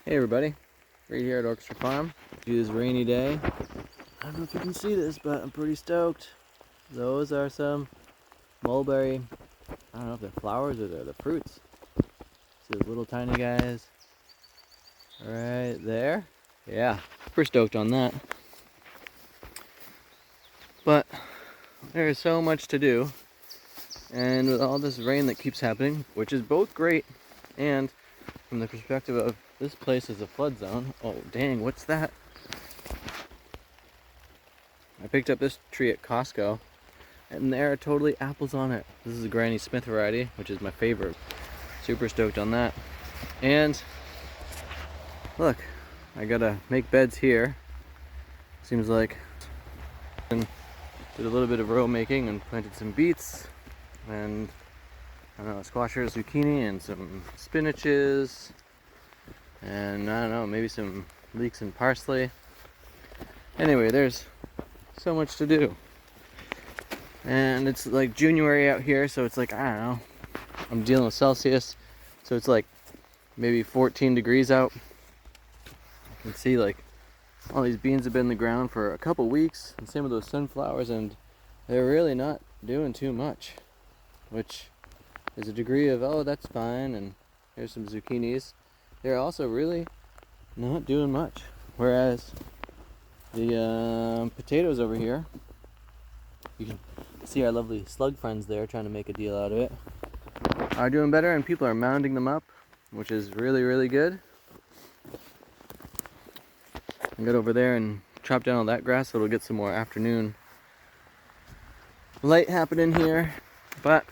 Hey everybody, right here at Orchestra Farm. It's a rainy day. I don't know if you can see this, but I'm pretty stoked. Those are some mulberry, I don't know if they're flowers or they're the fruits. See those little tiny guys right there? Yeah, pretty stoked on that. But there's so much to do, and with all this rain that keeps happening, which is both great and from the perspective of this place is a flood zone. Oh dang, what's that? I picked up this tree at Costco and there are totally apples on it. This is a Granny Smith variety, which is my favorite. Super stoked on that. And look, I gotta make beds here. Seems like I did a little bit of row making and planted some beets and I don't know, squashers, zucchini, and some spinaches, and I don't know, maybe some leeks and parsley. Anyway, there's so much to do. And it's like January out here, so it's like, I don't know, I'm dealing with Celsius, so it's like maybe 14 degrees out. You can see like all these beans have been in the ground for a couple weeks, and same with those sunflowers, and they're really not doing too much, which is a degree of, oh, that's fine, and here's some zucchinis. They're also really not doing much. Whereas the potatoes over here, you can see our lovely slug friends there trying to make a deal out of it, are doing better, and people are mounding them up, which is really, really good. I got over there and chop down all that grass so it'll get some more afternoon light happening here. But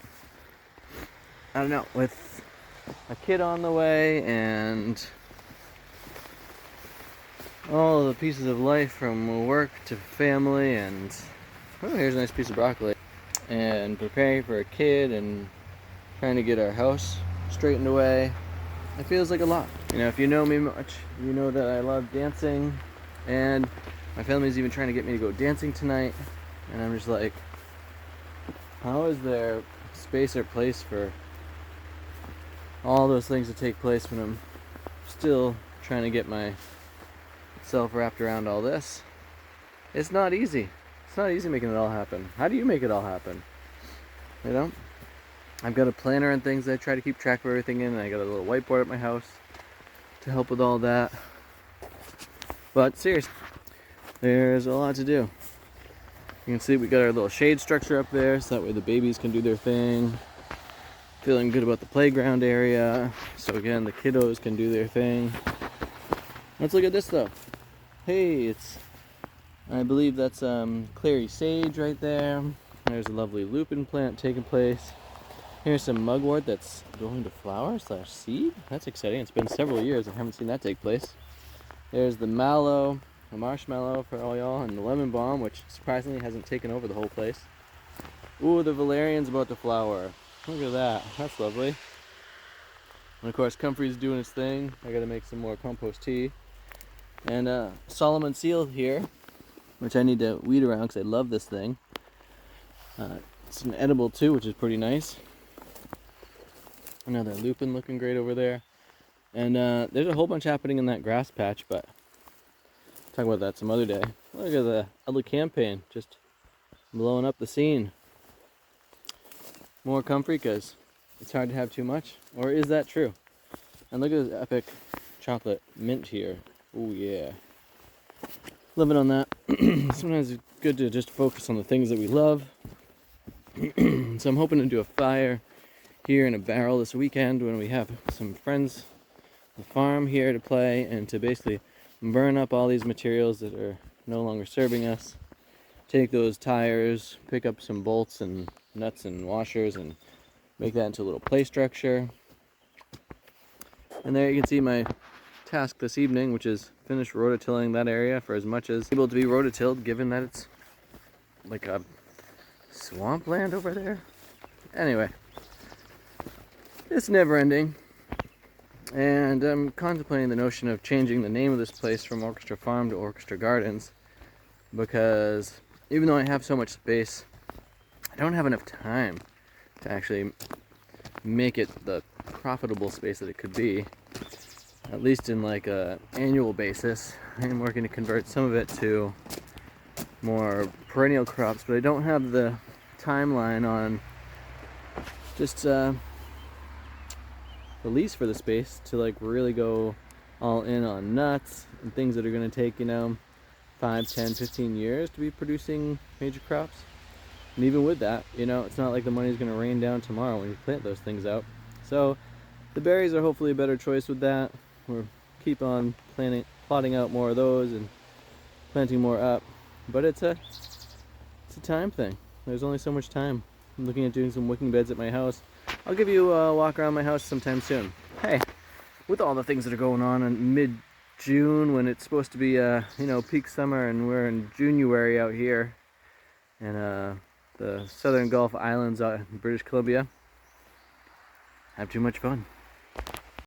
I don't know, with a kid on the way and all the pieces of life from work to family, and oh, here's a nice piece of broccoli, and preparing for a kid and trying to get our house straightened away, it feels like a lot. You know, if you know me much, you know that I love dancing, and my family's even trying to get me to go dancing tonight, and I'm just like, how is there space or place for all those things to take place when I'm still trying to get myself wrapped around all this? It's not easy. It's not easy making it all happen. How do you make it all happen? You know? I've got a planner and things that I try to keep track of everything in, and I got a little whiteboard at my house to help with all that. But seriously, there's a lot to do. You can see we got our little shade structure up there, so that way the babies can do their thing. Feeling good about the playground area, so again, the kiddos can do their thing. Let's look at this though. Hey, I believe that's clary sage right there. There's a lovely lupin plant taking place. Here's some mugwort that's going to flower / seed. That's exciting. It's been several years. I haven't seen that take place. There's the mallow, the marshmallow for all y'all, and the lemon balm, which surprisingly hasn't taken over the whole place. Ooh, the valerian's about to flower. Look at that. That's lovely. And of course, comfrey's doing his thing. I gotta make some more compost tea. And Solomon seal here, which I need to weed around because I love this thing. It's an edible too, which is pretty nice. Another lupin looking great over there. And there's a whole bunch happening in that grass patch, but talk about that some other day. Look at the other campaign just blowing up the scene. More comfrey because it's hard to have too much, or is that true? And look at this epic chocolate mint here. Oh yeah, living on that. Sometimes it's good to just focus on the things that we love. So I'm hoping to do a fire here in a barrel this weekend when we have some friends at the farm here to play, and to basically burn up all these materials that are no longer serving us. Take those tires, pick up some bolts and nuts and washers, and make that into a little play structure. And there you can see my task this evening, which is finish rototilling that area for as much as able to be rototilled, given that it's like a swampland over there. Anyway, it's never ending, and I'm contemplating the notion of changing the name of this place from Orchestra Farm to Orchestra Gardens, because even though I have so much space, I don't have enough time to actually make it the profitable space that it could be. at least in like a annual basis. I'm working to convert some of it to more perennial crops, but I don't have the timeline on just the lease for the space to like really go all in on nuts and things that are going to take, you know, 5, 10, 15 years to be producing major crops. And even with that, you know, it's not like the money's going to rain down tomorrow when you plant those things out. So the berries are hopefully a better choice with that. We'll keep on plotting out more of those and planting more up. But it's a time thing. There's only so much time. I'm looking at doing some wicking beds at my house. I'll give you a walk around my house sometime soon. Hey, with all the things that are going on in mid-June when it's supposed to be, you know, peak summer, and we're in January out here in the Southern Gulf Islands out in British Columbia, have too much fun.